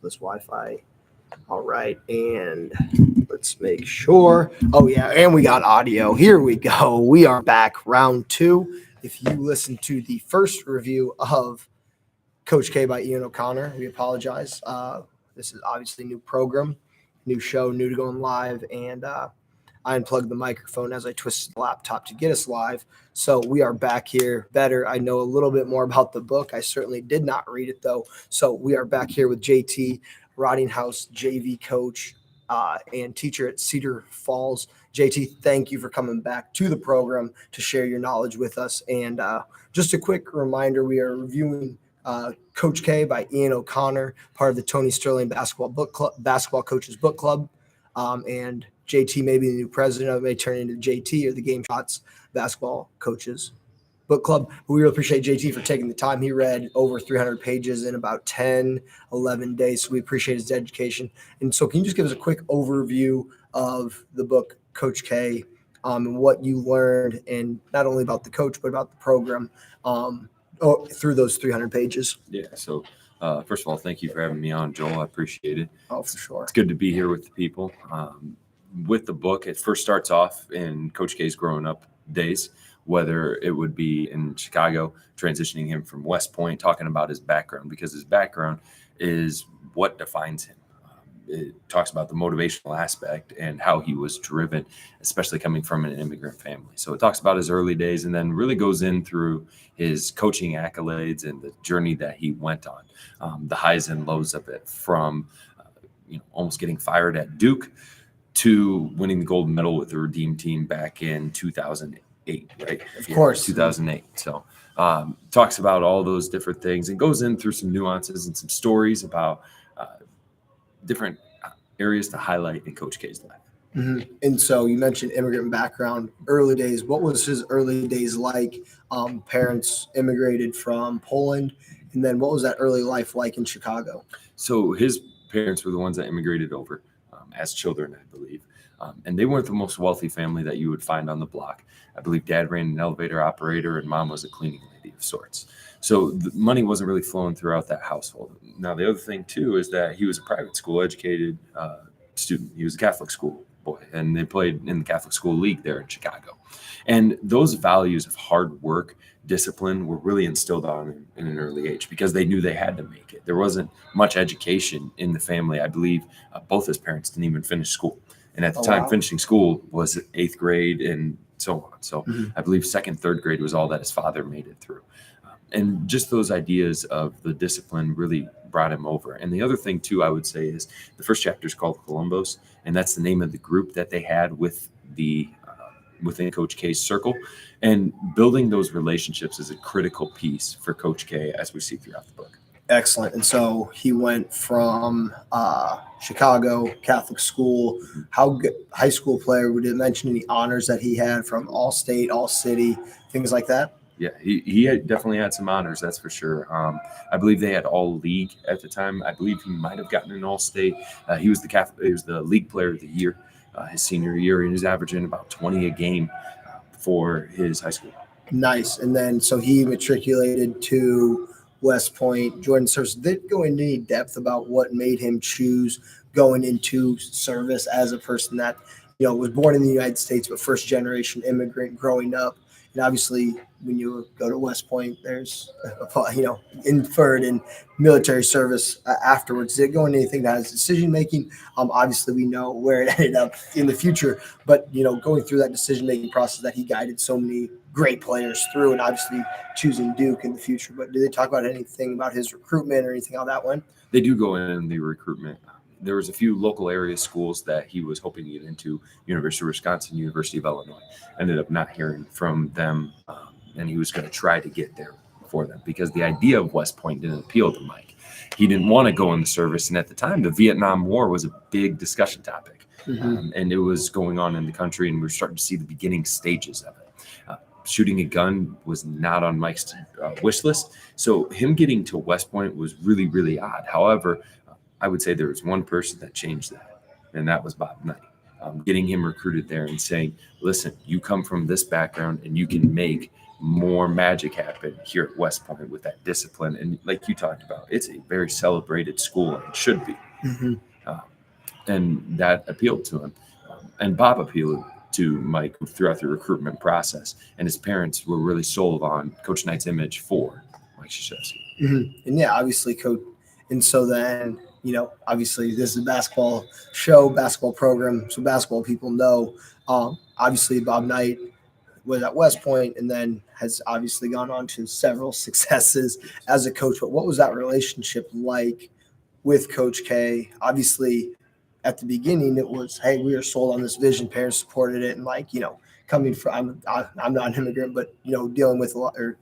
this Wi-Fi. All right, and let's make sure. Oh yeah, and we got audio. Here we go. We are back, round two. If you listened to the first review of Coach K by Ian O'Connor, we apologize. This is obviously a new program, new show, new to going live, and I unplugged the microphone as I twisted the laptop to get us live. So we are back here better. I know a little bit more about the book. I certainly did not read it, though. So we are back here with JT, Rottinghouse JV coach and teacher at Cedar Falls. JT, thank you for coming back to the program to share your knowledge with us. And just a quick reminder, we are reviewing Coach K by Ian O'Connor, part of the Tony Sterling Basketball Coaches Book Club. And JT may be the new president of it, may turn into JT or the Game Shots Basketball Coaches Book Club. We really appreciate JT for taking the time. He read over 300 pages in about 10, 11 days. So we appreciate his dedication. And so can you just give us a quick overview of the book, Coach K, and what you learned, and not only about the coach, but about the program through those 300 pages? Yeah. So first of all, thank you for having me on, Joel. I appreciate it. Oh, for sure. It's good to be here with the people. With the book, it first starts off in Coach K's growing up days, whether it would be in Chicago, transitioning him from West Point, talking about his background, because his background is what defines him. It talks about the motivational aspect and how he was driven, especially coming from an immigrant family. So it talks about his early days and then really goes in through his coaching accolades and the journey that he went on, the highs and lows of it, from almost getting fired at Duke to winning the gold medal with the Redeem team back in 2008, right? Of course. 2008. So talks about all those different things and goes in through some nuances and some stories about different areas to highlight in Coach K's life. Mm-hmm. And so you mentioned immigrant background, early days. What was his early days like? Parents immigrated from Poland. And then what was that early life like in Chicago? So his parents were the ones that immigrated over as children, I believe. And they weren't the most wealthy family that you would find on the block. I believe dad ran an elevator operator and mom was a cleaning lady of sorts. So the money wasn't really flowing throughout that household. Now, the other thing, too, is that he was a private school educated student. He was a Catholic school boy, and they played in the Catholic school league there in Chicago. And those values of hard work, discipline were really instilled on him in an early age because they knew they had to make it. There wasn't much education in the family. I believe both his parents didn't even finish school. And at the time, finishing school was 8th grade and so on. So I believe 2nd, 3rd grade was all that his father made it through. And just those ideas of the discipline really brought him over. And the other thing, too, I would say is the first chapter is called Columbos, and that's the name of the group that they had with the within Coach K's circle. And building those relationships is a critical piece for Coach K as we see throughout the book. Excellent. And so he went from Chicago Catholic school. How good high school player? Would it mention any honors that he had from all state, all city, things like that? Yeah, he definitely had some honors, that's for sure. I believe they had all league at the time. I believe he might have gotten an all state. He was the league player of the year his senior year. He was averaging about 20 a game for his high school. Nice. And then so he matriculated to West Point. Jordan Service. Did it go into any depth about what made him choose going into service as a person that was born in the United States but first generation immigrant growing up? And obviously, when you go to West Point, there's, inferred in military service afterwards. Did it go into anything that has decision-making? Obviously, we know where it ended up in the future. But, going through that decision-making process that he guided so many great players through, and obviously choosing Duke in the future. But did they talk about anything about his recruitment or anything how that went? They do go in the recruitment. There was a few local area schools that he was hoping to get into, University of Wisconsin, University of Illinois. Ended up not hearing from them, and he was going to try to get there for them because the idea of West Point didn't appeal to Mike. He didn't want to go in the service, and at the time, the Vietnam War was a big discussion topic, and it was going on in the country, and we were starting to see the beginning stages of it. Shooting a gun was not on Mike's wish list, so him getting to West Point was really, really odd. However, I would say there was one person that changed that, and that was Bob Knight. Getting him recruited there and saying, listen, you come from this background and you can make more magic happen here at West Point with that discipline. And like you talked about, it's a very celebrated school, and it should be. And that appealed to him. And Bob appealed to Mike throughout the recruitment process. And his parents were really sold on Coach Knight's image for Mike Krzyzewski. And yeah, obviously, Coach. And so then, obviously, this is a basketball show, basketball program. So basketball people know. Obviously, Bob Knight was at West Point and then has obviously gone on to several successes as a coach. But what was that relationship like with Coach K? Obviously, at the beginning, it was, hey, we are sold on this vision. Parents supported it. And coming from, I'm not an immigrant, but, dealing with a lot, or,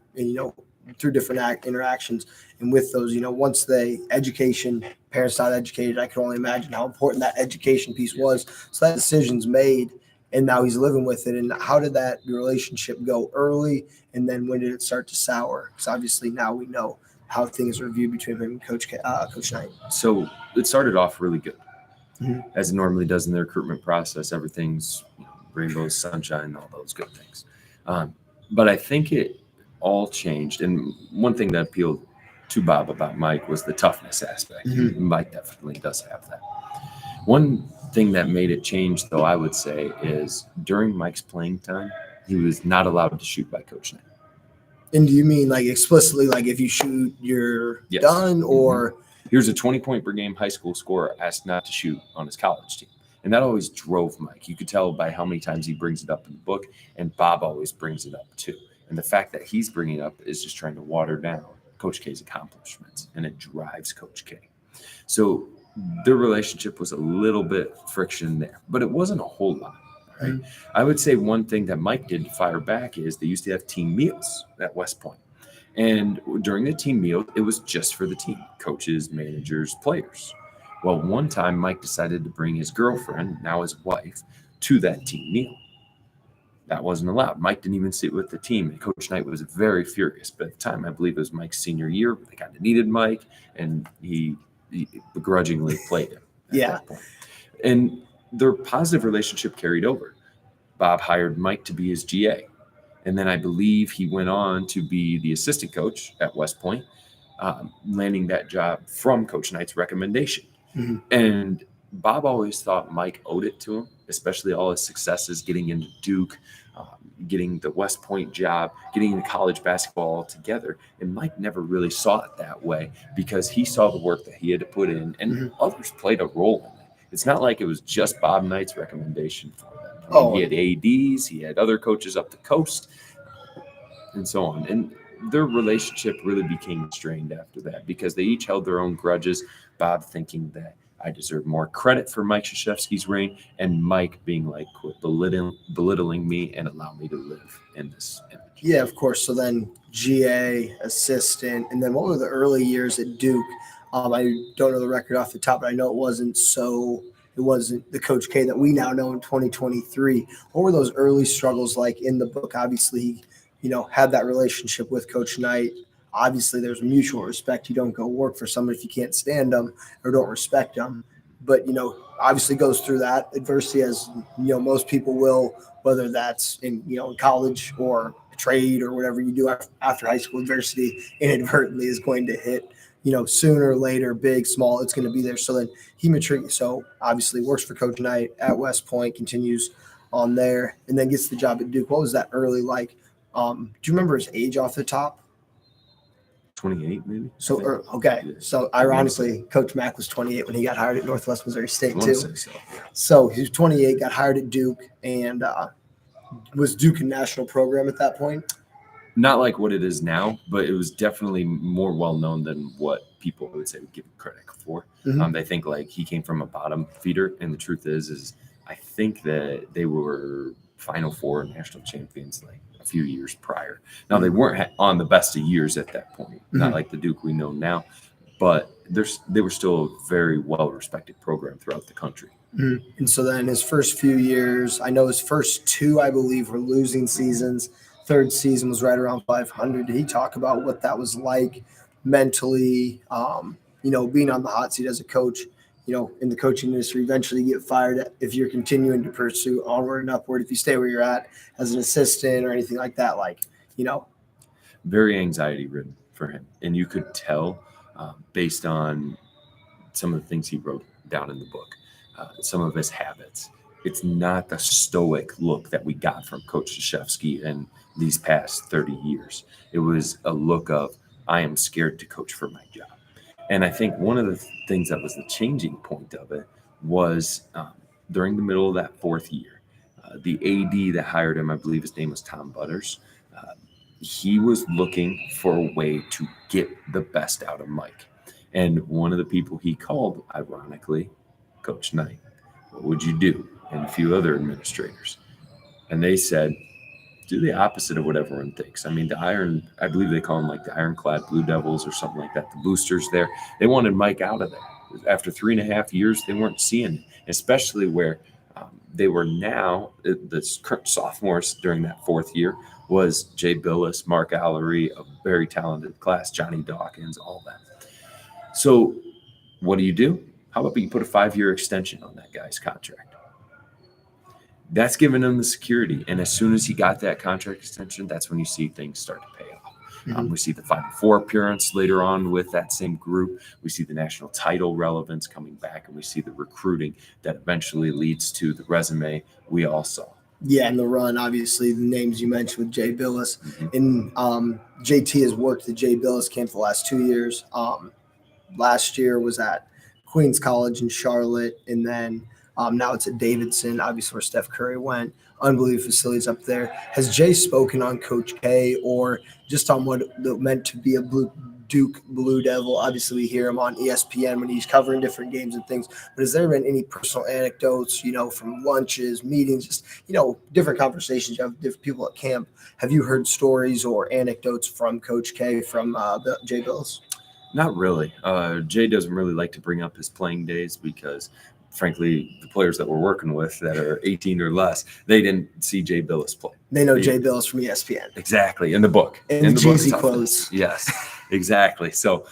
through different interactions. And with those, once parents not educated, I can only imagine how important that education piece was. So that decision's made, and now he's living with it. And how did that relationship go early? And then when did it start to sour? Because obviously now we know how things are viewed between him and Coach Knight. So it started off really good, as it normally does in the recruitment process. Everything's rainbows, sunshine, all those good things. But I think it all changed. And one thing that appealed to Bob about Mike was the toughness aspect. Mike definitely does have that. One thing that made it change, though, I would say, is during Mike's playing time, he was not allowed to shoot by Coach Knight. And do you mean explicitly, if you shoot, you're done, or? Here's a 20-point per game high school scorer asked not to shoot on his college team. And that always drove Mike. You could tell by how many times he brings it up in the book, and Bob always brings it up too. And the fact that he's bringing it up is just trying to water down Coach K's accomplishments, and it drives Coach K. So their relationship was a little bit friction there, but it wasn't a whole lot. Right? I would say one thing that Mike did to fire back is they used to have team meals at West Point. And during the team meal, it was just for the team, coaches, managers, players. Well, one time Mike decided to bring his girlfriend, now his wife, to that team meal. That wasn't allowed. Mike didn't even sit with the team, and Coach Knight was very furious. But at the time, I believe it was Mike's senior year. They kind of needed Mike, and he begrudgingly played him at that point. And their positive relationship carried over. Bob hired Mike to be his GA. And then I believe he went on to be the assistant coach at West Point, landing that job from Coach Knight's recommendation. And Bob always thought Mike owed it to him, especially all his successes, getting into Duke, getting the West Point job, getting into college basketball all together. And Mike never really saw it that way because he saw the work that he had to put in, and others played a role in it. It's not like it was just Bob Knight's recommendation for them. He had ADs, he had other coaches up the coast, and so on. And their relationship really became strained after that because they each held their own grudges. Bob thinking that I deserve more credit for Mike Krzyzewski's reign, and Mike being quit belittling me and allow me to live in this image. Yeah, of course. So then GA, assistant, and then what were the early years at Duke? I don't know the record off the top, but I know it wasn't the Coach K that we now know in 2023. What were those early struggles like in the book? Obviously, had that relationship with Coach Knight. Obviously, there's mutual respect. You don't go work for someone if you can't stand them or don't respect them. But, obviously goes through that adversity as, most people will, whether that's in college or a trade or whatever you do after high school. Adversity inadvertently is going to hit, sooner or later, big, small, it's going to be there. So then he matured. So obviously works for Coach Knight at West Point, continues on there, and then gets the job at Duke. What was that early like? Do you remember his age off the top? 28, maybe. So, okay. So, ironically, Coach Mack was 28 when he got hired at Northwest Missouri State, too. So, he was 28, got hired at Duke, and was Duke a national program at that point? Not like what it is now, but it was definitely more well-known than what people would say would give him credit for. They think he came from a bottom feeder, and the truth is I think that they were Final Four national champions a few years prior. Now, they weren't on the best of years at that point, not like the Duke we know now, but they were still a very well-respected program throughout the country. And so then his first few years, I know his first two, I believe, were losing seasons. Third season was right around 500. Did he talk about what that was like mentally, being on the hot seat as a coach? In the coaching industry, eventually you get fired if you're continuing to pursue onward and upward. If you stay where you're at as an assistant or anything like that, you know? Very anxiety ridden for him. And you could tell based on some of the things he wrote down in the book, some of his habits. It's not the stoic look that we got from Coach Krzyzewski in these past 30 years. It was a look of, I am scared to coach for my job. And I think one of the things that was the changing point of it was during the middle of that fourth year, the AD that hired him, I believe his name was Tom Butters, he was looking for a way to get the best out of Mike. And one of the people he called, ironically, Coach Knight. What would you do? And a few other administrators. And they said, do the opposite of what everyone thinks. I mean, I believe they call them like the ironclad Blue Devils or something like that, the boosters there. They wanted Mike out of there. After 3.5 years, they weren't seeing it, especially where they were now, the current sophomores during that fourth year was Jay Billis, Mark Allery, a very talented class, Johnny Dawkins, all that. So what do? How about you put a 5-year extension on that guy's contract? That's giving him the security. And as soon as he got that contract extension, that's when you see things start to pay off. Mm-hmm. We see the Final Four appearance later on with that same group. We see the national title relevance coming back, and we see the recruiting that eventually leads to the resume we all saw. Yeah, and the run, obviously, the names you mentioned with Jay Billis. Mm-hmm. And JT has worked the Jay Billis camp the last 2 years. Last year was at Queens College in Charlotte, and then now it's at Davidson, obviously where Steph Curry went. Unbelievable facilities up there. Has Jay spoken on Coach K or just on what it meant to be a Duke Blue Devil? Obviously, we hear him on ESPN when he's covering different games and things. But has there been any personal anecdotes, from lunches, meetings, just, different conversations you have with different people at camp? Have you heard stories or anecdotes from Coach K from Jay Billis? Not really. Jay doesn't really like to bring up his playing days because, frankly, the players that we're working with that are 18 or less, they didn't see Jay Billis play. They know Jay Billis from ESPN. Exactly. In the book. And in the Jeezy quotes. Yes, exactly. So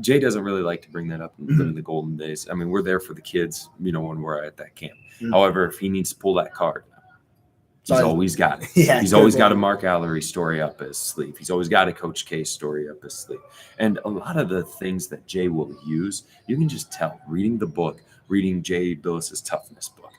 Jay doesn't really like to bring that up in the golden days. I mean, we're there for the kids, when we're at that camp. Mm-hmm. However, if he needs to pull that card, he's always got it. Yeah, he's always got a Mark Allery story up his sleeve. He's always got a Coach K story up his sleeve. And a lot of the things that Jay will use, you can just tell reading the book, reading Jay Billis's toughness book.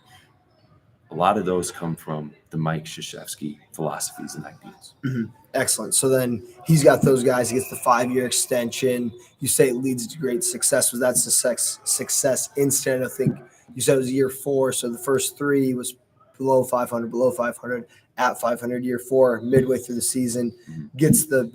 A lot of those come from the Mike Krzyzewski philosophies and ideas. Mm-hmm. Excellent. So then he's got those guys. He gets the 5-year extension. You say it leads to great success. Was that success instant? I think you said it was year 4. So the first 3 was below 500, at 500. Year 4, midway through the season, gets the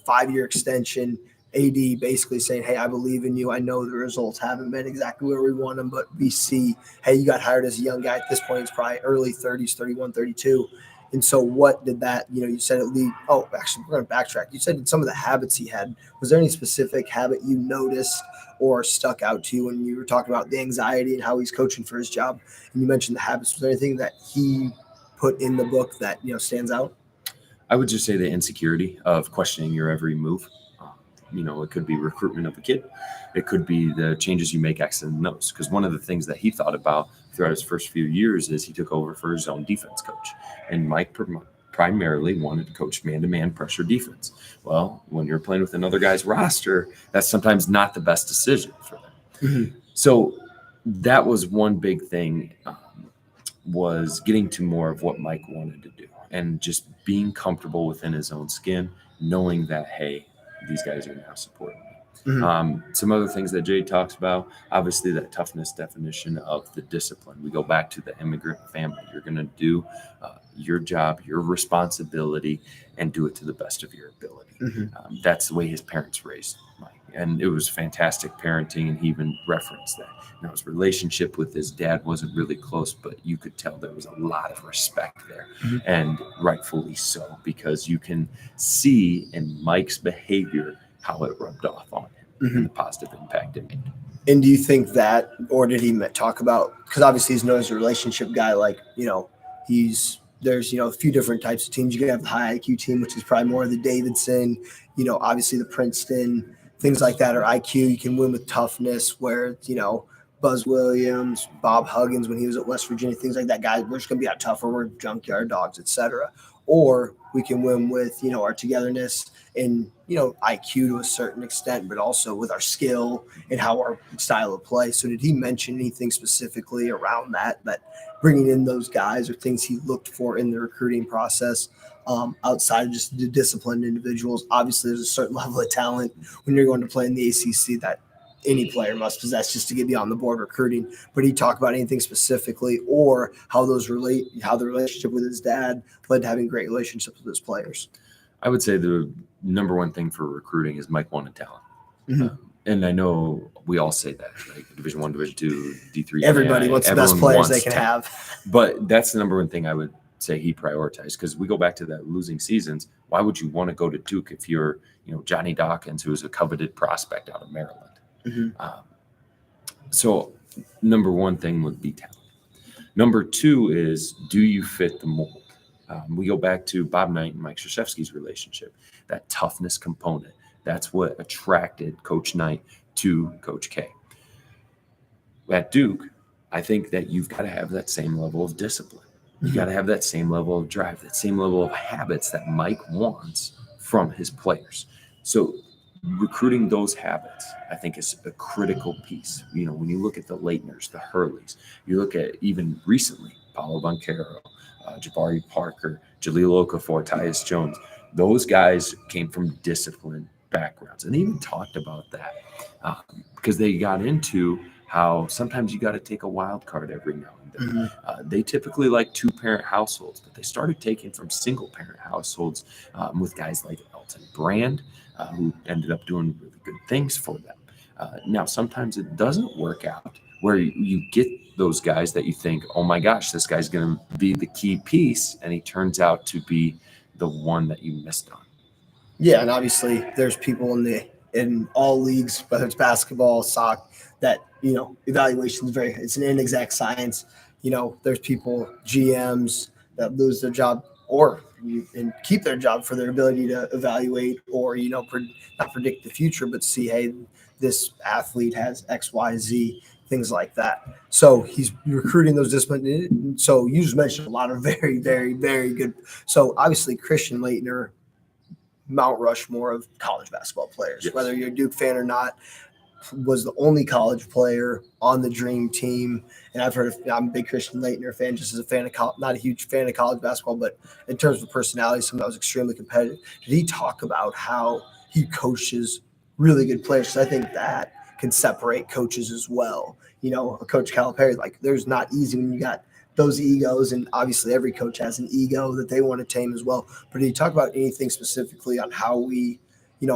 5-year extension. AD basically saying, hey, I believe in you. I know the results haven't been exactly where we want them, but we see, hey, you got hired as a young guy. At this point, it's probably early 30s, 31, 32. And so what did that, you said it lead. Oh, actually, we're going to backtrack. You said some of the habits he had. Was there any specific habit you noticed or stuck out to you when you were talking about the anxiety and how he's coaching for his job? And you mentioned the habits. Was there anything that he put in the book that, stands out? I would just say the insecurity of questioning your every move. It could be recruitment of a kid. It could be the changes you make X and O's. Because one of the things that he thought about throughout his first few years is he took over for his own defense coach. And Mike primarily wanted to coach man-to-man pressure defense. Well, when you're playing with another guy's roster, that's sometimes not the best decision for them. Mm-hmm. So that was one big thing, was getting to more of what Mike wanted to do. And just being comfortable within his own skin, knowing that, hey, these guys are now supporting me. Mm-hmm. Some other things that Jay talks about, obviously that toughness definition of the discipline. We go back to the immigrant family. You're going to do your job, your responsibility, and do it to the best of your ability. Mm-hmm. That's the way his parents raised Mike. And it was fantastic parenting, and he even referenced that. Now, his relationship with his dad wasn't really close, but you could tell there was a lot of respect there, mm-hmm. and rightfully so, because you can see in Mike's behavior how it rubbed off on him, mm-hmm. and the positive impact it made. And do you think that, or did he talk about, because obviously he's known as a relationship guy, like, there's, a few different types of teams. You can have the high IQ team, which is probably more of the Davidson, obviously the Princeton, things like that, or IQ. You can win with toughness, where, Buzz Williams, Bob Huggins when he was at West Virginia, things like that. Guys, we're just going to be out tougher. We're junkyard dogs, etc. or we can win with, our togetherness and, IQ to a certain extent, but also with our skill and how our style of play. So did he mention anything specifically around that bringing in those guys or things he looked for in the recruiting process? Outside of just the disciplined individuals, obviously there's a certain level of talent when you're going to play in the ACC that any player must possess just to get beyond the board recruiting. But he talked about anything specifically or how the relationship with his dad led to having great relationships with his players. I would say the number one thing for recruiting is Mike wanted talent. Mhm. And I know we all say that, like Division I, Division II, D3. Everybody wants the best players they can have. But that's the number one thing I would say he prioritized, because we go back to that losing seasons. Why would you want to go to Duke if you're, Johnny Dawkins, who is a coveted prospect out of Maryland? Mhm. So number one thing would be talent. Number two is, do you fit the mold? We go back to Bob Knight and Mike Krzyzewski's relationship, that toughness component. That's what attracted Coach Knight to Coach K. At Duke, I think that you've got to have that same level of discipline. You got to have that same level of drive, that same level of habits that Mike wants from his players. So recruiting those habits, I think, is a critical piece. When you look at the Leitners, the Hurleys, you look at even recently, Paulo Banchero, Jabari Parker, Jaleel Okafor, Tyus Jones, those guys came from disciplined backgrounds. And they even talked about that because they got into how sometimes you got to take a wild card every now and then. They typically like 2-parent households, but they started taking from single-parent households with guys like Elton Brand, who ended up doing really good things for them. Now, sometimes it doesn't work out where you get those guys that you think, oh my gosh, this guy's going to be the key piece, and he turns out to be the one that you missed on. Yeah, and obviously there's people in all leagues, whether it's basketball, soccer, that evaluation is it's an inexact science. There's people, GMs, that lose their job and keep their job for their ability to evaluate or not predict the future, but see, hey, this athlete has X, Y, Z, things like that. So he's recruiting those disciplines. So you just mentioned a lot of very, very, very good. So obviously Christian Laettner, Mount Rushmore of college basketball players, yes. Whether you're a Duke fan or not, was the only college player on the dream team. And I'm a big Christian Laettner fan, just as a fan of not a huge fan of college basketball, but in terms of personality, someone that was extremely competitive. Did he talk about how he coaches really good players? Because I think that can separate coaches as well. A Coach Calipari, there's not easy when you got those egos, and obviously every coach has an ego that they want to tame as well. But did he talk about anything specifically on how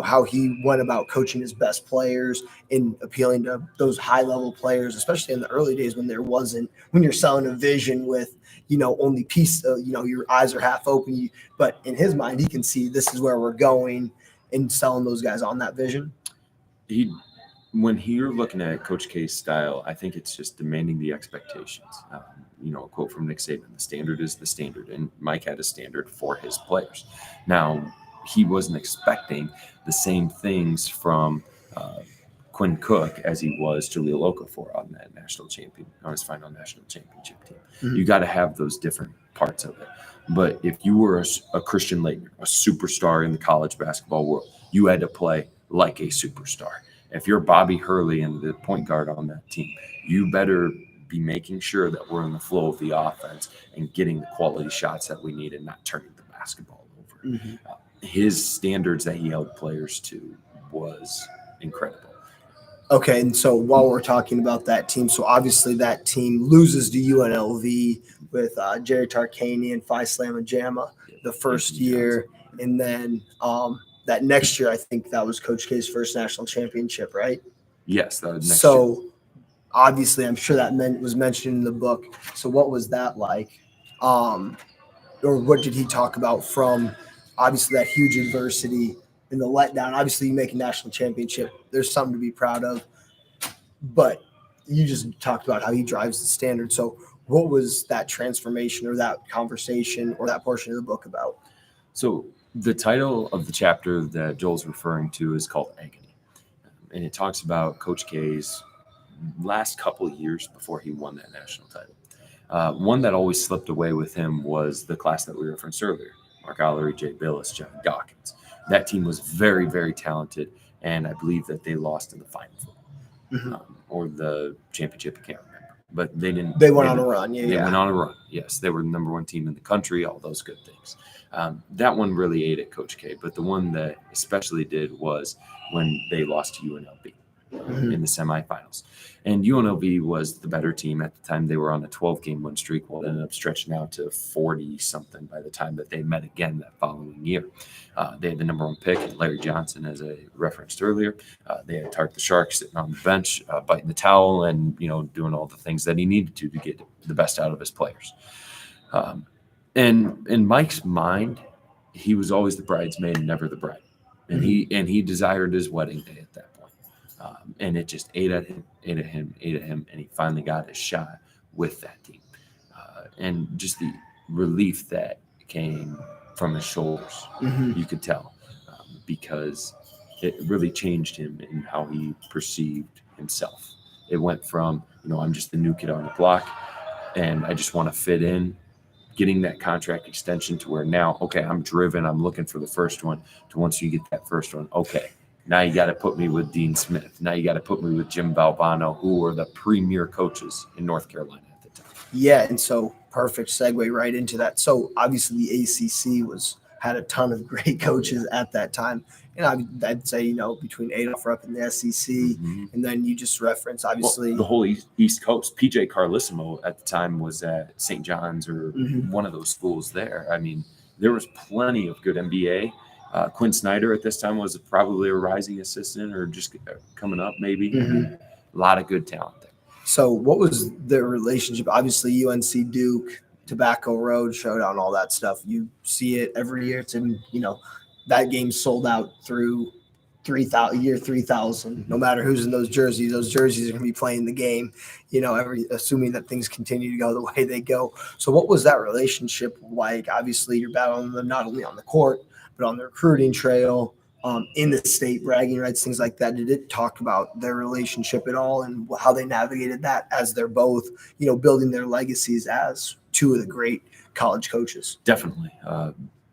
how he went about coaching his best players and appealing to those high-level players, especially in the early days when you're selling a vision with, only piece, your eyes are half open. But in his mind, he can see this is where we're going and selling those guys on that vision. When you're looking at Coach K's style, I think it's just demanding the expectations. A quote from Nick Saban, the standard is the standard. And Mike had a standard for his players. Now, he wasn't expecting the same things from Quinn Cook as he was Jaleel Okafor on his final national championship team. Mm-hmm. You got to have those different parts of it. But if you were a Christian Laettner, a superstar in the college basketball world, you had to play like a superstar. If you're Bobby Hurley and the point guard on that team, you better be making sure that we're in the flow of the offense and getting the quality shots that we need and not turning the basketball over. Mm-hmm. His standards that he held players to was incredible. Okay, and so while we're talking about that team, so obviously that team loses to UNLV with Jerry Tarkanian and Phi Slamma Jamma the first year, and then that next year, I think that was Coach K's first national championship, right? Yes, that was next year. So obviously, I'm sure that was mentioned in the book. So what was that like? Or what did he talk about from obviously that huge adversity and the letdown? Obviously, you make a national championship. There's something to be proud of. But you just talked about how he drives the standard. So what was that transformation or that conversation or that portion of the book about? So the title of the chapter that Joel's referring to is called Agony. And it talks about Coach K's last couple of years before he won that national title. One that always slipped away with him was the class that we referenced earlier, Mark Allery, Jay Billis, John Dawkins. That team was very, very talented, and I believe that they lost in the Final Four or the championship. I can't remember, but they didn't. They went on a run. They went on a run. Yes, they were the number one team in the country. All those good things. That one really ate at Coach K, but the one that especially did was when they lost to UNLV in the semifinals. And UNLV was the better team at the time. They were on a 12-game win streak. Well, it ended up stretching out to 40-something by the time that they met again that following year. They had the number one pick, Larry Johnson, as I referenced earlier. They had Tart the Shark sitting on the bench, biting the towel and, doing all the things that he needed to get the best out of his players. And in Mike's mind, he was always the bridesmaid and never the bride. And he desired his wedding day at that point. And it just ate at him, and he finally got his shot with that team. And just the relief that came from his shoulders, you could tell, because it really changed him in how he perceived himself. It went from, I'm just the new kid on the block, and I just want to fit in, getting that contract extension to where now, okay, I'm driven, I'm looking for the first one, to once you get that first one, okay, now you got to put me with Dean Smith. Now you got to put me with Jim Valvano, who were the premier coaches in North Carolina at the time. Yeah, and so perfect segue right into that. So obviously the ACC had a ton of great coaches at that time. And I'd say, between Adolph Rupp and the SEC, and then you just reference, obviously. The whole East Coast. PJ Carlissimo at the time was at St. John's or one of those schools there. I mean, there was plenty of good NBA. Quinn Snyder at this time was probably a rising assistant or just coming up maybe. A lot of good talent there. So what was their relationship? Obviously, UNC Duke, Tobacco Road, Showdown, all that stuff. You see it every year. It's in, that game sold out through 3,000. No matter who's in those jerseys are going to be playing the game, assuming that things continue to go the way they go. So what was that relationship like? Obviously, you're battling them not only on the court, but on the recruiting trail, in the state, bragging rights, things like that. Did it talk about their relationship at all and how they navigated that as they're both, building their legacies as two of the great college coaches? Definitely.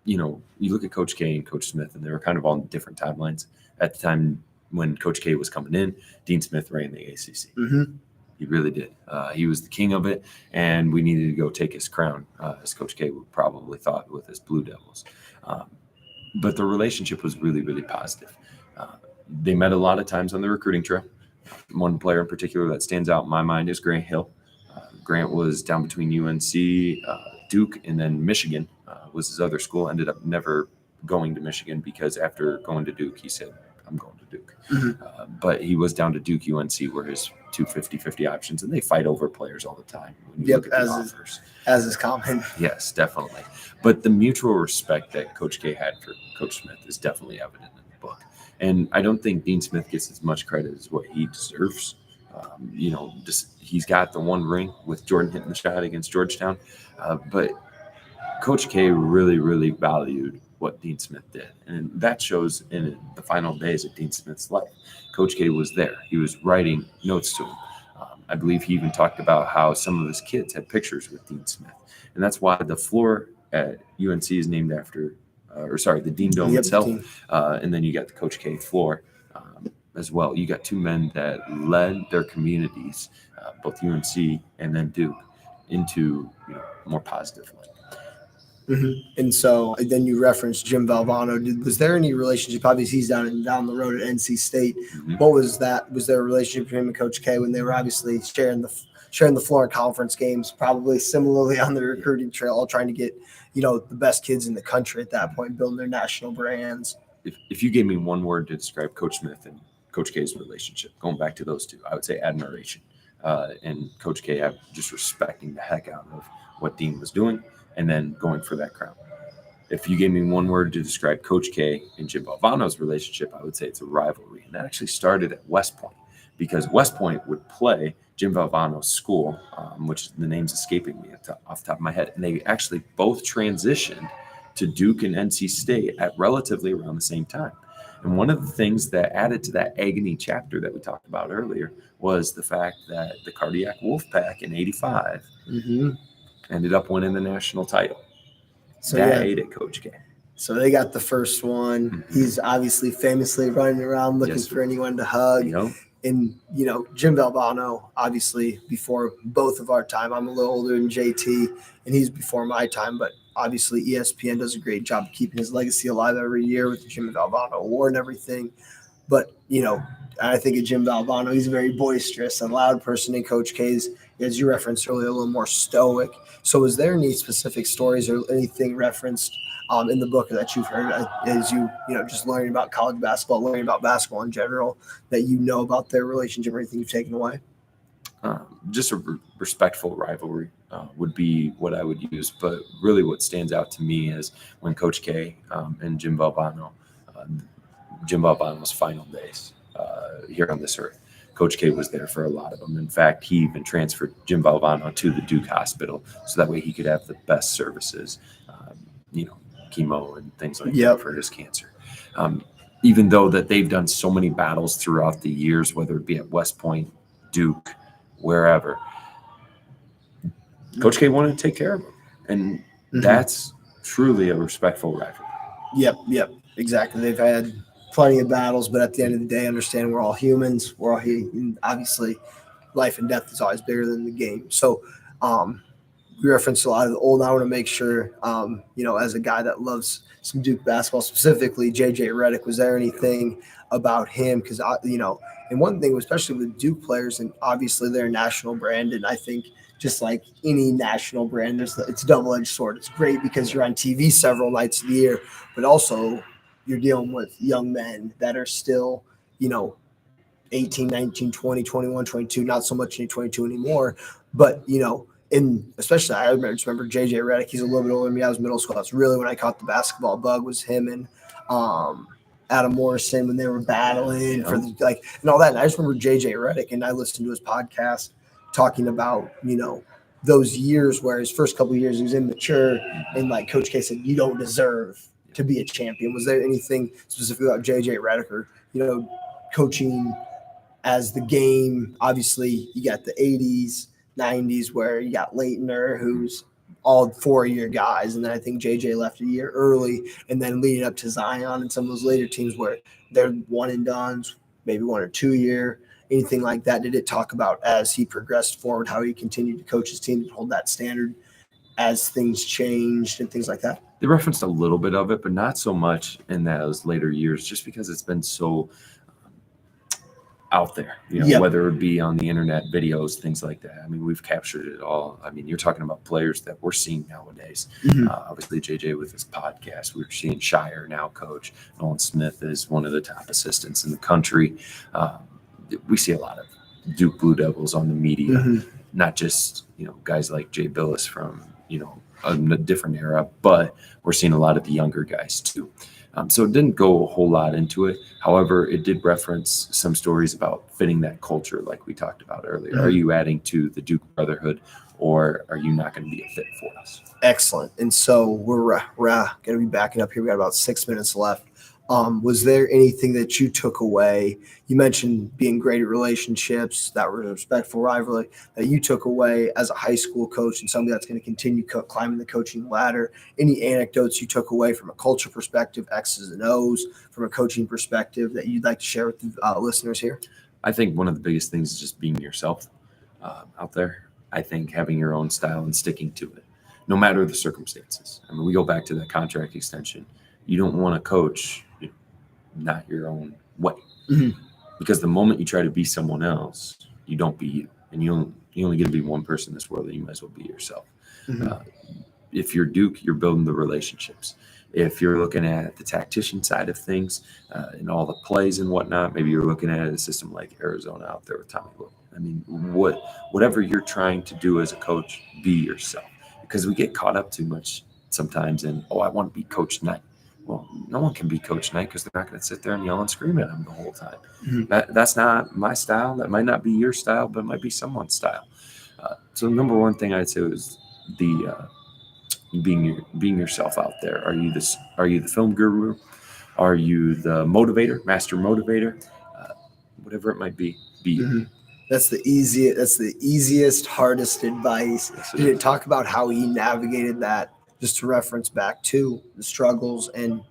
You look at Coach K and Coach Smith, and they were kind of on different timelines. At the time when Coach K was coming in, Dean Smith ran the ACC. He really did. He was the king of it, and we needed to go take his crown, as Coach K would probably thought, with his Blue Devils. But the relationship was really, really positive. They met a lot of times on the recruiting trail. One player in particular that stands out in my mind is Grant Hill. Grant was down between UNC, Duke, and then Michigan was his other school. Ended up never going to Michigan because after going to Duke, he said, I'm going to Duke. But he was down to Duke, UNC, were his two 50-50 options, and they fight over players all the time. When you look at the offers. As is common. Yes, definitely. But the mutual respect that Coach K had for Coach Smith is definitely evident in the book. And I don't think Dean Smith gets as much credit as what he deserves. He's got the one ring with Jordan hitting the shot against Georgetown. But Coach K really, really valued what Dean Smith did. And that shows in the final days of Dean Smith's life. Coach K was there. He was writing notes to him. I believe he even talked about how some of his kids had pictures with Dean Smith. And that's why the floor at UNC is named after, the Dean Dome itself. And then you got the Coach K floor as well. You got two men that led their communities, both UNC and then Duke, into more positive light. And so then you referenced Jim Valvano. Was there any relationship? Obviously, he's down the road at NC State. What was that? Was there a relationship between him and Coach K when they were obviously sharing the floor in conference games? Probably similarly on the recruiting trail, all trying to get the best kids in the country at that point, building their national brands. If you gave me one word to describe Coach Smith and Coach K's relationship, going back to those two, I would say admiration. And Coach K just respecting the heck out of what Dean was doing, and then going for that crown. If you gave me one word to describe Coach K and Jim Valvano's relationship, I would say it's a rivalry. And that actually started at West Point, because West Point would play Jim Valvano's school, which the name's escaping me off the top of my head. And they actually both transitioned to Duke and NC State at relatively around the same time. And one of the things that added to that agony chapter that we talked about earlier was the fact that the Cardiac Wolfpack in '85 ended up winning the national title. So that yeah, ate at Coach K. so they got the first one. Mhm. He's obviously famously running around looking Yes, for sir. anyone to hug. You know, And, Jim Valvano, obviously before both of our time. I'm a little older than JT, and he's before my time, but obviously ESPN does a great job of keeping his legacy alive every year with the Jim Valvano Award and everything. But, I think of Jim Valvano, he's a very boisterous and loud person, and Coach K's, as you referenced earlier, a little more stoic. So is there any specific stories or anything referenced in the book that you've heard as just learning about college basketball, learning about basketball in general, that about their relationship or anything you've taken away? just a respectful rivalry would be what I would use. But really, what stands out to me is when Coach K and Jim Valvano's final days here on this earth. Coach K was there for a lot of them. In fact, he even transferred Jim Valvano to the Duke Hospital so that way he could have the best services, chemo and things like that for his cancer. Even though that they've done so many battles throughout the years, whether it be at West Point, Duke, wherever, Coach K wanted to take care of him. And that's truly a respectful rivalry. Yep, exactly. They've had plenty of battles, but at the end of the day, understand we're all humans. We're all obviously life and death is always bigger than the game. So we referenced a lot of the old. I want to make sure, as a guy that loves some Duke basketball, specifically JJ Redick, was there anything about him? Because, and one thing, especially with Duke players, and obviously they're a national brand, and I think just like any national brand, it's a double-edged sword. It's great because you're on TV several nights of the year, but also you're dealing with young men that are still, 18, 19, 20, 21, 22, not so much any 22 anymore, but, and especially I remember JJ Redick. He's a little bit older than me. I was middle school. That's really when I caught the basketball bug, was him and Adam Morrison when they were battling for and all that. And I just remember JJ Redick, and I listened to his podcast talking about, those years where his first couple of years he was immature, and like Coach K said, you don't deserve to be a champion. Was there anything specific about JJ Redick or, coaching as the game? Obviously, you got the 80s, 90s where you got Leitner, who's all 4-year guys, and then I think JJ left a year early, and then leading up to Zion and some of those later teams where they're one and dones, maybe 1 or 2 year, anything like that. Did it talk about as he progressed forward how he continued to coach his team to hold that standard as things changed and things like that? They referenced a little bit of it, but not so much in those later years, just because it's been so out there, whether it be on the internet, videos, things like that. I mean, we've captured it all. I mean, you're talking about players that we're seeing nowadays. Obviously, JJ with his podcast, we're seeing Shire now coach. Nolan Smith is one of the top assistants in the country. We see a lot of Duke Blue Devils on the media, not just, guys like Jay Billis from, a different era, but we're seeing a lot of the younger guys too. So it didn't go a whole lot into it. However, it did reference some stories about fitting that culture like we talked about earlier. Are you adding to the Duke Brotherhood, or are you not going to be a fit for us? Excellent. And so we're going to be backing up here. We got about 6 minutes left. Was there anything that you took away? You mentioned being great at relationships, that was a respectful rivalry, that you took away as a high school coach and somebody that's going to continue climbing the coaching ladder. Any anecdotes you took away from a culture perspective, X's and O's, from a coaching perspective that you'd like to share with the listeners here? I think one of the biggest things is just being yourself out there. I think having your own style and sticking to it, no matter the circumstances. I mean, we go back to that contract extension. You don't want to coach not your own way, because the moment you try to be someone else, you don't be you, and you only get to be one person in this world, and you might as well be yourself. If you're Duke, you're building the relationships. If you're looking at the tactician side of things and all the plays and whatnot, maybe you're looking at a system like Arizona out there with Tommy Little. I mean, whatever you're trying to do as a coach, be yourself, because we get caught up too much sometimes in, I want to be Coach Knight. Well, no one can be Coach Knight because they're not going to sit there and yell and scream at him the whole time. That's not my style. That might not be your style, but it might be someone's style. So number one thing I'd say is the being yourself out there. Are you the film guru? Are you the motivator, master motivator? Whatever it might be you. That's the easiest, hardest advice. Did it talk about how he navigated that just to reference back to the struggles and,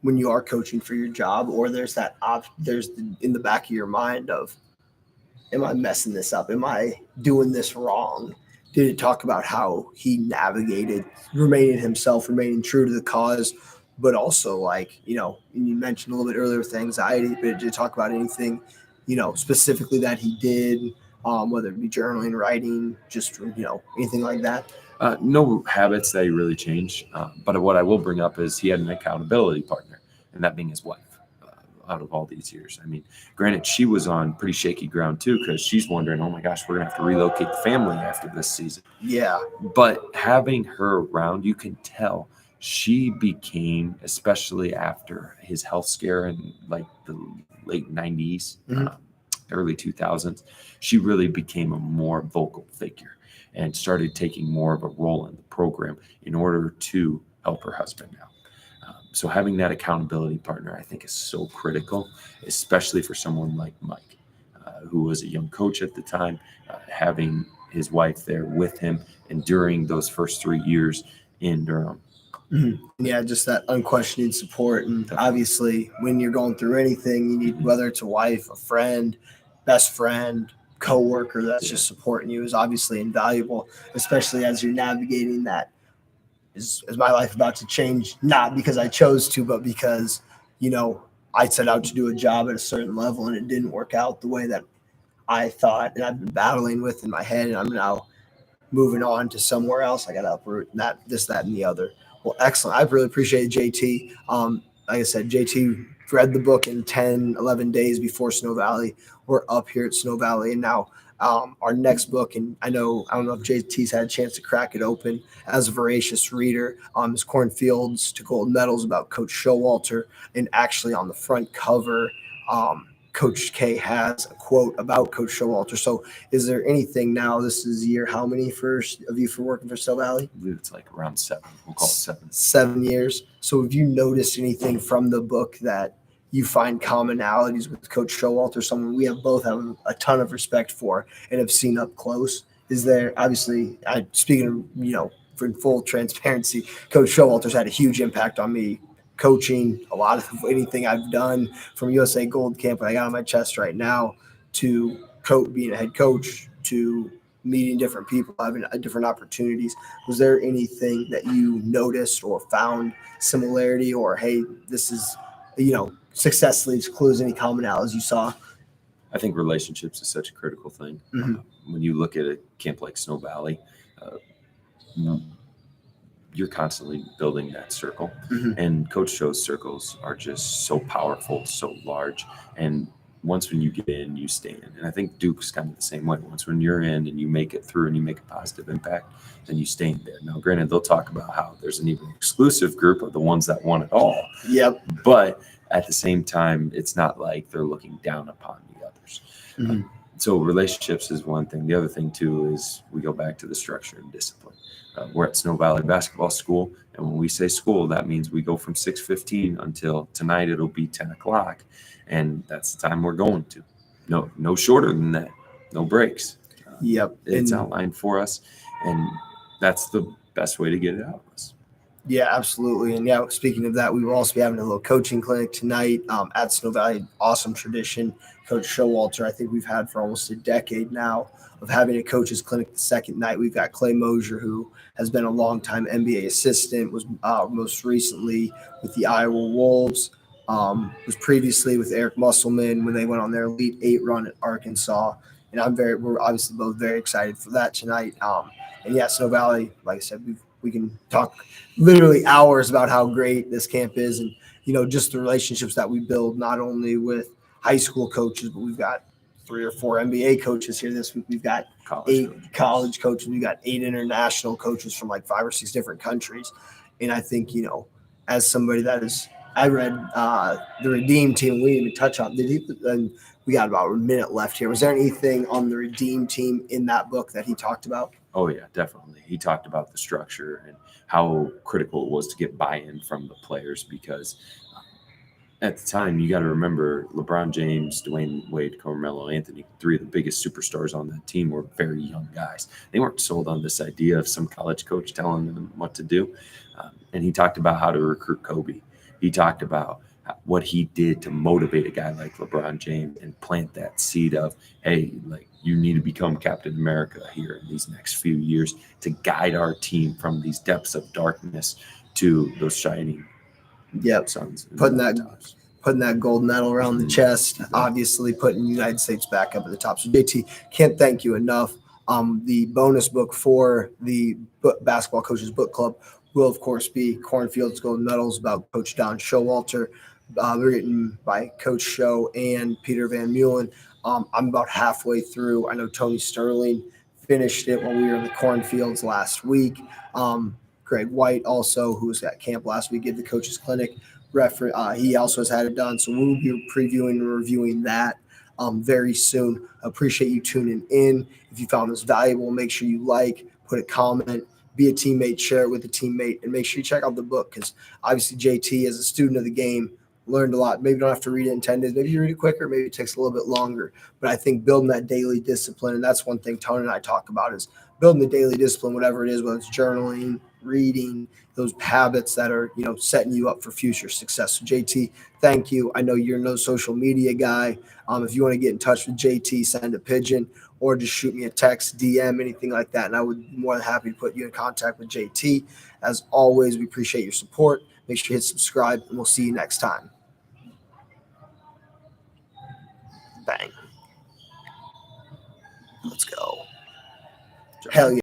when you are coaching for your job, or there's in the back of your mind of, am I messing this up? Am I doing this wrong? Did it talk about how he navigated remaining himself, remaining true to the cause, but also like, and you mentioned a little bit earlier with anxiety, but did it talk about anything, specifically that he did, whether it be journaling, writing, just, anything like that? No habits that he really changed. But what I will bring up is he had an accountability partner, and that being his wife. Out of all these years, I mean, granted, she was on pretty shaky ground too, because she's wondering, oh my gosh, we're gonna have to relocate the family after this season. Yeah. But having her around, you can tell she became, especially after his health scare in like the late 90s, early 2000s, she really became a more vocal figure and started taking more of a role in the program in order to help her husband out. So having that accountability partner, I think, is so critical, especially for someone like Mike, who was a young coach at the time, having his wife there with him and during those first 3 years in Durham. Yeah, just that unquestioning support. And obviously, when you're going through anything, you need, whether it's a wife, a friend, best friend, coworker that's just supporting you, is obviously invaluable, especially as you're navigating that. Is my life about to change? Not because I chose to, but because, I set out to do a job at a certain level and it didn't work out the way that I thought, and I've been battling with in my head, and I'm now moving on to somewhere else. I got to uproot that, this, that, and the other. Well, excellent. I really appreciate JT. Like I said, JT read the book in 10, 11 days before Snow Valley. We're up here at Snow Valley, and now our next book, and I don't know if JT's had a chance to crack it open as a voracious reader, is Cornfields to Gold Medals about Coach Showalter. And actually on the front cover, Coach K has a quote about Coach Showalter. So is there anything now, this is year how many for working for Snow Valley? I believe it's like around 7. We'll call it 7. 7 years. So have you noticed anything from the book that you find commonalities with Coach Showalter, someone we both have a ton of respect for and have seen up close? Is there, obviously, speaking of, for full transparency, Coach Showalter's had a huge impact on me coaching. A lot of anything I've done from USA Gold Camp, what I got on my chest right now, to being a head coach, to meeting different people, having different opportunities. Was there anything that you noticed or found similarity, or, hey, this is, success leaves clues, any commonalities you saw? I think relationships is such a critical thing. When you look at a camp like Snow Valley, you're constantly building that circle. And Coach Show's circles are just so powerful, so large. And once when you get in, you stay in. And I think Duke's kind of the same way. Once when you're in and you make it through and you make a positive impact, then you stay in there. Now, granted, they'll talk about how there's an even exclusive group of the ones that won it all. Yep. But at the same time, it's not like they're looking down upon the others. So relationships is one thing. The other thing, too, is we go back to the structure and discipline. We're at Snow Valley Basketball School, and when we say school, that means we go from 6:15 until tonight it'll be 10 o'clock, and that's the time we're going to. No shorter than that. No breaks. Yep. It's outlined for us, and that's the best way to get it out of us. Yeah, absolutely. And yeah, speaking of that, we will also be having a little coaching clinic tonight at Snow Valley. Awesome tradition. Coach Showalter, I think we've had for almost a decade now of having a coach's clinic the second night. We've got Clay Mosier, who has been a longtime NBA assistant, was most recently with the Iowa Wolves, was previously with Eric Musselman when they went on their Elite 8 run at Arkansas. And we're obviously both very excited for that tonight. And yeah, Snow Valley, like I said, we can talk literally hours about how great this camp is, and just the relationships that we build, not only with high school coaches, but we've got 3 or 4 NBA coaches here this week. We've got 8 college coaches. We've got 8 international coaches from like 5 or 6 different countries. And I think, as somebody I read the Redeem team, we didn't even touch on. And we got about a minute left here. Was there anything on the Redeem team in that book that he talked about? Oh, yeah, definitely. He talked about the structure and how critical it was to get buy-in from the players, because at the time, you got to remember LeBron James, Dwayne Wade, Carmelo Anthony, three of the biggest superstars on that team were very young guys. They weren't sold on this idea of some college coach telling them what to do. And he talked about how to recruit Kobe. He talked about what he did to motivate a guy like LeBron James and plant that seed of, hey, like you need to become Captain America here in these next few years to guide our team from these depths of darkness to those shining suns. Putting that gold medal around the chest, obviously putting the United States back up at the top. So JT, can't thank you enough. The bonus book for the Basketball Coaches Book Club will, of course, be Cornfield's Gold Medals about Coach Don Showalter, written by Coach Show and Peter Van Meulen. I'm about halfway through. I know Tony Sterling finished it when we were in the cornfields last week. Greg White also, who was at camp last week, did the coaches clinic. He also has had it done. So we'll be previewing and reviewing that very soon. Appreciate you tuning in. If you found this valuable, make sure you put a comment, be a teammate, share it with a teammate, and make sure you check out the book because obviously JT, as a student of the game, learned a lot. Maybe you don't have to read it in 10 days. Maybe you read it quicker. Maybe it takes a little bit longer. But I think building that daily discipline, and that's one thing Tony and I talk about, is building the daily discipline, whatever it is, whether it's journaling, reading, those habits that are, setting you up for future success. So JT, thank you. I know you're no social media guy. If you want to get in touch with JT, send a pigeon or just shoot me a text, DM, anything like that. And I would be more than happy to put you in contact with JT. As always, we appreciate your support. Make sure you hit subscribe, and we'll see you next time. Bang. Let's go. Hell yeah.